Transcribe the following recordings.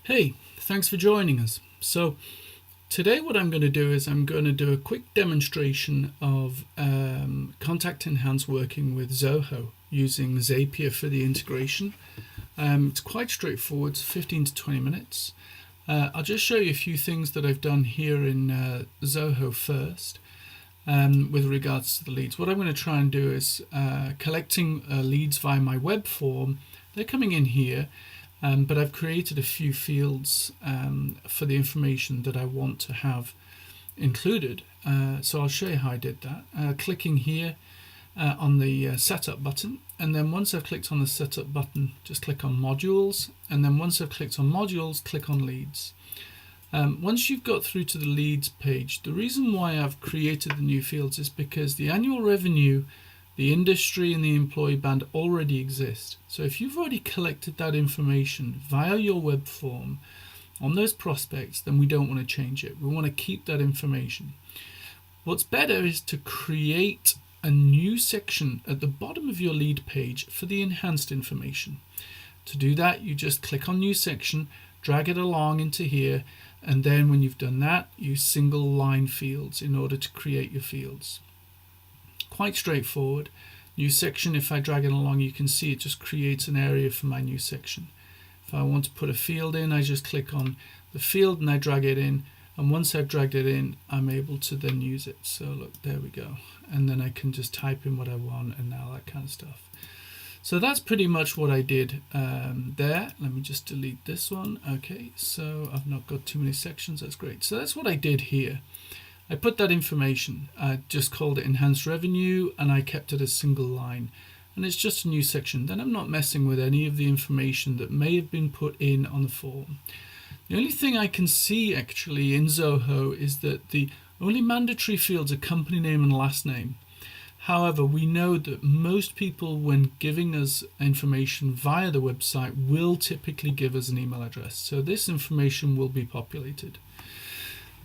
Hey, thanks for joining us. So today what I'm going to do is I'm going to do a quick demonstration of Contact Enhance working with Zoho using Zapier for the integration. It's quite straightforward, it's 15 to 20 minutes. I'll just show you a few things that I've done here in Zoho first with regards to the leads. What I'm going to try and do is collecting leads via my web form. They're coming in here. But I've created a few fields for the information that I want to have included. So I'll show you how I did that. Clicking here on the setup button, and then once I've clicked on the setup button, just click on modules, and then once I've clicked on modules, click on leads. Once you've got through to the leads page, the reason why I've created the new fields is because the annual revenue, the industry and the employee band already exist. So if you've already collected that information via your web form on those prospects, then we don't want to change it. We want to keep that information. What's better is to create a new section at the bottom of your lead page for the enhanced information. To do that, you just click on new section, drag it along into here, and then when you've done that, use single line fields in order to create your fields. Quite straightforward. New section, if I drag it along, you can see it just creates an area for my new section. If I want to put a field in, I just click on the field and I drag it in, and once I've dragged it in, I'm able to then use it. So look, there we go, and then I can just type in what I want and all that kind of stuff. So that's pretty much what I did there. Let me just delete this one. Okay, so I've not got too many sections. That's great. So that's what I did here. I put that information, I just called it enhanced revenue, and I kept it a single line, and it's just a new section. Then I'm not messing with any of the information that may have been put in on the form. The only thing I can see actually in Zoho is that the only mandatory fields are company name and last name. However, we know that most people, when giving us information via the website, will typically give us an email address. So this information will be populated.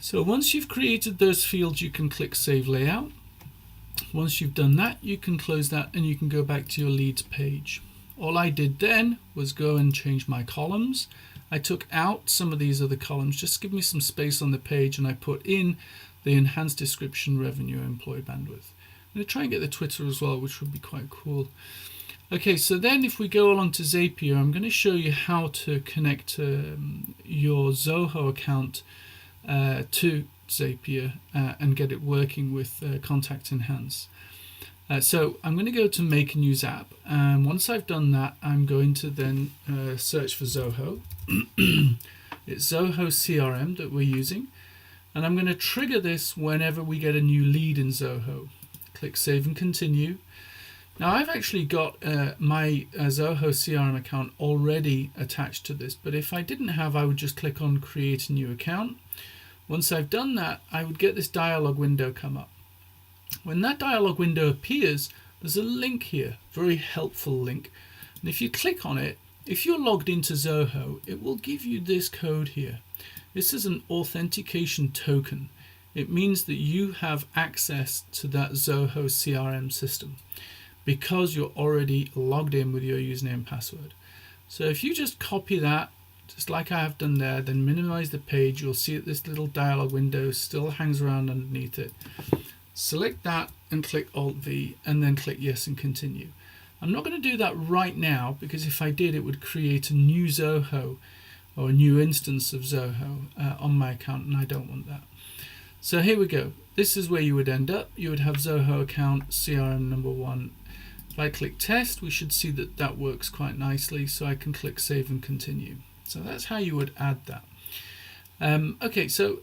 So once you've created those fields, you can click Save Layout. Once you've done that, you can close that and you can go back to your leads page. All I did then was go and change my columns. I took out some of these other columns, just to give me some space on the page, and I put in the enhanced description, revenue, employee bandwidth. I'm going to try and get the Twitter as well, which would be quite cool. Okay, so then if we go along to Zapier, I'm going to show you how to connect your Zoho account to Zapier and get it working with Contact Enhance. So I'm going to go to make and use app, and once I've done that, I'm going to then search for Zoho. It's Zoho CRM that we're using, and I'm going to trigger this whenever we get a new lead in Zoho. Click Save and Continue. Now I've actually got my Zoho CRM account already attached to this, but if I didn't have, I would just click on Create a New Account. Once I've done that, I would get this dialog window come up. When that dialog window appears, there's a link here, very helpful link. And if you click on it, if you're logged into Zoho, it will give you this code here. This is an Authentication Token. It means that you have access to that Zoho CRM system because you're already logged in with your username and password. So if you just copy that, just like I have done there, then minimize the page, you'll see that this little dialog window still hangs around underneath it. Select that and click Alt-V, and then click Yes and Continue. I'm not going to do that right now, because if I did, it would create a new Zoho or a new instance of Zoho on my account, and I don't want that. So here we go. This is where you would end up. You would have Zoho account CRM number 1. If I click Test, we should see that that works quite nicely, so I can click Save and Continue. So that's how you would add that. Okay, so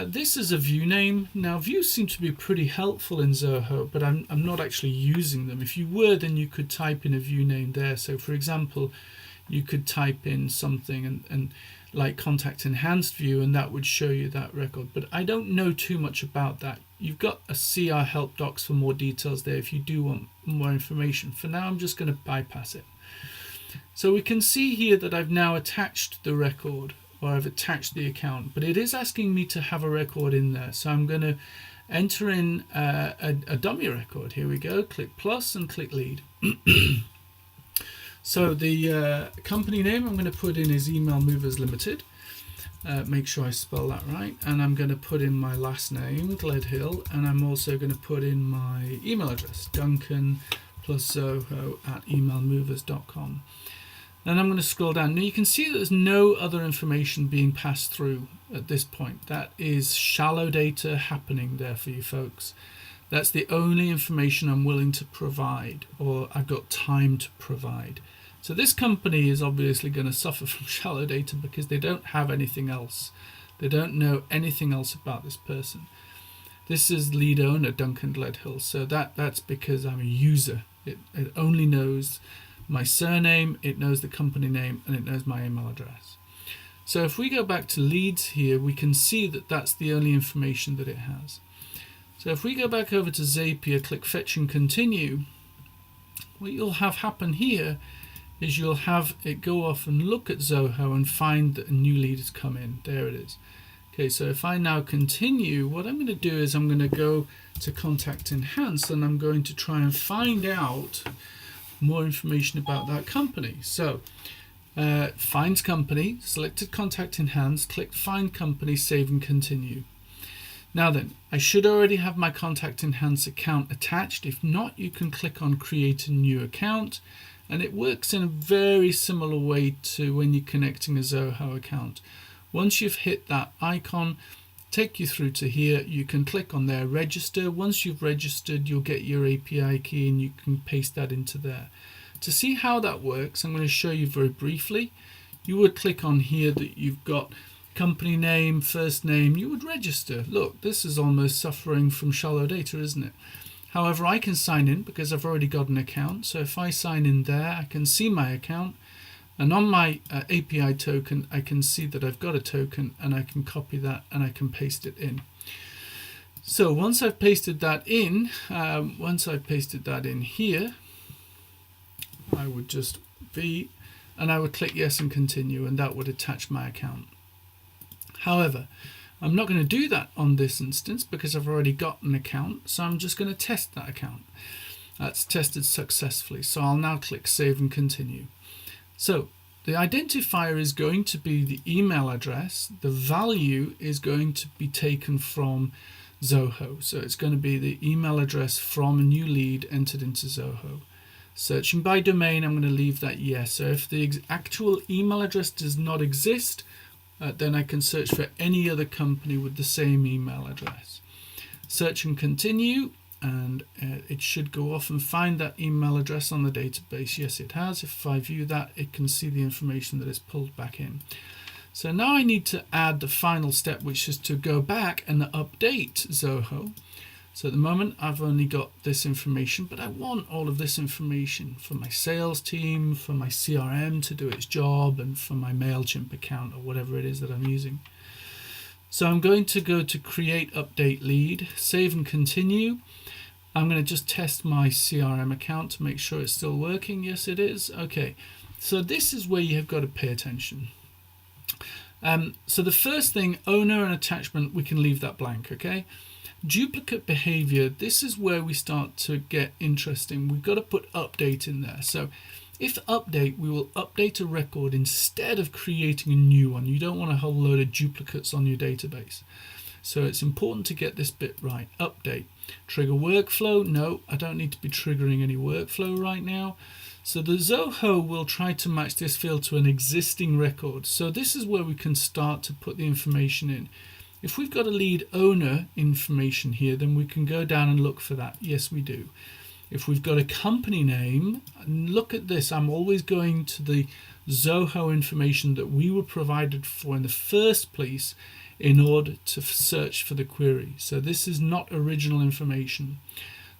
this is a view name. Now views seem to be pretty helpful in Zoho, but I'm not actually using them. If you were, then you could type in a view name there. So for example, you could type in something and like Contact Enhanced View, and that would show you that record. But I don't know too much about that. You've got a CR help docs for more details there if you do want more information. For now, I'm just going to bypass it. So we can see here that I've now attached the record, or I've attached the account, but it is asking me to have a record in there. So I'm going to enter in a dummy record. Here we go, click plus and click lead. So the company name I'm going to put in is Email Movers Limited. Make sure I spell that right. And I'm going to put in my last name, Gledhill, and I'm also going to put in my email address, Duncan plus Zoho at emailmovers.com. Then I'm going to scroll down. Now you can see that there's no other information being passed through at this point. That is shallow data happening there for you folks. That's the only information I'm willing to provide, or I've got time to provide. So this company is obviously going to suffer from shallow data because they don't have anything else. They don't know anything else about this person. This is lead owner Duncan Gledhill, so that's because I'm a user. It only knows my surname, it knows the company name, and it knows my email address. So if we go back to leads here, we can see that that's the only information that it has. So if we go back over to Zapier, click Fetch and Continue, what you'll have happen here is you'll have it go off and look at Zoho and find that a new lead has come in. There it is. Okay, so if I now continue, what I'm going to do is I'm going to go to Contact Enhance and I'm going to try and find out more information about that company. So find company, selected Contact Enhance, click Find Company, Save and Continue. Now then, I should already have my Contact Enhance account attached. If not, you can click on Create a New Account, and it works in a very similar way to when you're connecting a Zoho account. Once you've hit that icon, take you through to here, you can click on there, register. Once you've registered, you'll get your API key and you can paste that into there. To see how that works, I'm going to show you very briefly. You would click on here that you've got company name, first name, you would register. Look, this is almost suffering from shallow data, isn't it? However, I can sign in because I've already got an account. So if I sign in there, I can see my account. And on my API token, I can see that I've got a token and I can copy that and I can paste it in. So once I've pasted that in, here, I would just and I would click yes and continue, and that would attach my account. However, I'm not going to do that on this instance because I've already got an account, so I'm just going to test that account. That's tested successfully, so I'll now click Save and Continue. So the identifier is going to be the email address. The value is going to be taken from Zoho, so it's going to be the email address from a new lead entered into Zoho. Searching by domain, I'm going to leave that yes. So if the actual email address does not exist, then I can search for any other company with the same email address. Search and continue, and it should go off and find that email address on the database. Yes, it has. If I view that, it can see the information that is pulled back in. So now I need to add the final step, which is to go back and update Zoho. So at the moment, I've only got this information, but I want all of this information for my sales team, for my CRM to do its job, and for my MailChimp account or whatever it is that I'm using. So I'm going to go to Create Update Lead, Save and Continue. I'm going to just test my CRM account to make sure it's still working. Yes, it is. Okay, so this is where you have got to pay attention. So the first thing, owner and attachment, we can leave that blank, okay? Duplicate behavior, this is where we start to get interesting. We've got to put update in there. So if update, we will update a record instead of creating a new one. You don't want a whole load of duplicates on your database. So it's important to get this bit right. Update. Trigger workflow. No, I don't need to be triggering any workflow right now. So the Zoho will try to match this field to an existing record. So this is where we can start to put the information in. If we've got a lead owner information here, then we can go down and look for that. Yes, we do. If we've got a company name, and look at this, I'm always going to the Zoho information that we were provided for in the first place in order to search for the query. So this is not original information.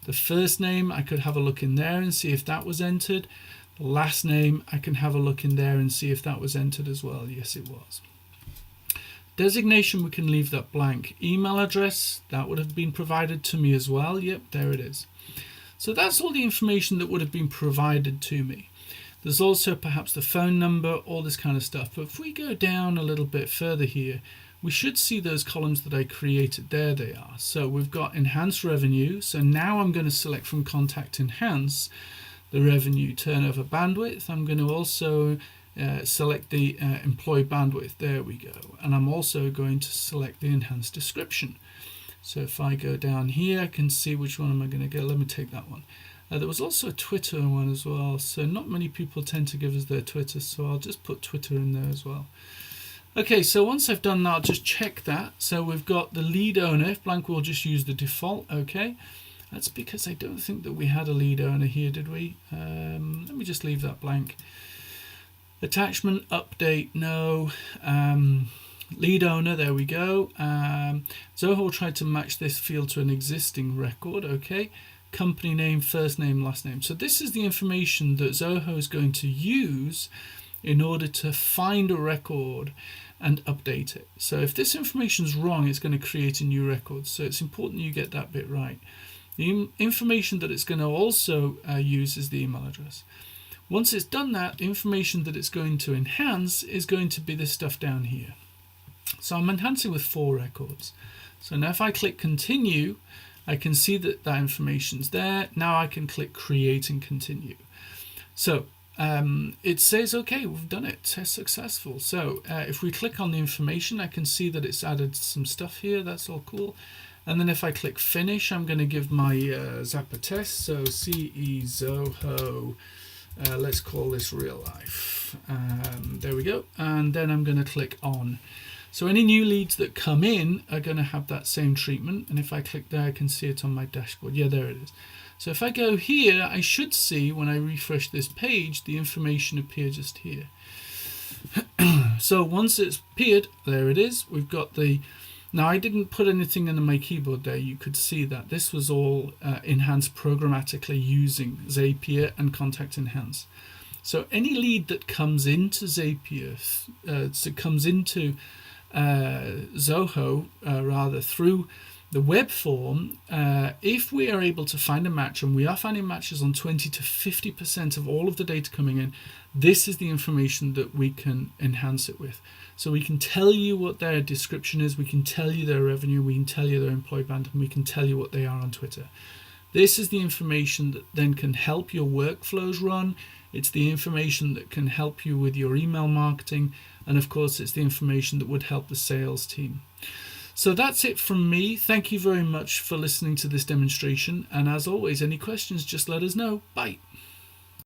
The first name, I could have a look in there and see if that was entered. The last name, I can have a look in there and see if that was entered as well. Yes, it was. Designation, we can leave that blank. Email address, that would have been provided to me as well. Yep, there it is. So that's all the information that would have been provided to me. There's also perhaps the phone number, all this kind of stuff. But if we go down a little bit further here, we should see those columns that I created. There they are. So we've got enhanced revenue. So now I'm going to select from Contact Enhance the revenue turnover bandwidth. I'm going to also select the employee bandwidth. There we go. And I'm also going to select the enhanced description. So if I go down here, I can see which one am I going to get. Let me take that one. There was also a Twitter one as well. So not many people tend to give us their Twitter, so I'll just put Twitter in there as well. Okay, so once I've done that, I'll just check that. So we've got the lead owner. If blank, we'll just use the default. Okay, that's because I don't think that we had a lead owner here, did we? Let me just leave that blank. Attachment, update, no. Lead owner, there we go. Zoho tried to match this field to an existing record. Okay, company name, first name, last name. So this is the information that Zoho is going to use in order to find a record and update it. So if this information is wrong, it's going to create a new record. So it's important you get that bit right. The information that it's going to also use is the email address. Once it's done that, the information that it's going to enhance is going to be this stuff down here. So I'm enhancing with 4 records. So now if I click continue, I can see that that information's there. Now I can click create and continue. So it says, okay, we've done it, test successful. So if we click on the information, I can see that it's added some stuff here. That's all cool. And then if I click finish, I'm going to give my Zapper test. So CE Zoho, let's call this real life. There we go. And then I'm going to click on. So any new leads that come in are going to have that same treatment. And if I click there, I can see it on my dashboard. Yeah, there it is. So if I go here, I should see when I refresh this page, the information appear just here. So once it's appeared, there it is. We've got the, now I didn't put anything in my keyboard there. You could see that this was all enhanced programmatically using Zapier and Contact Enhance. So any lead that comes into Zapier, comes into Zoho, rather through the web form, if we are able to find a match, and we are finding matches on 20 to 50% of all of the data coming in, this is the information that we can enhance it with. So we can tell you what their description is, we can tell you their revenue, we can tell you their employee band, and we can tell you what they are on Twitter. This is the information that then can help your workflows run. It's the information that can help you with your email marketing. And of course, it's the information that would help the sales team. So that's it from me. Thank you very much for listening to this demonstration. And as always, any questions, just let us know. Bye.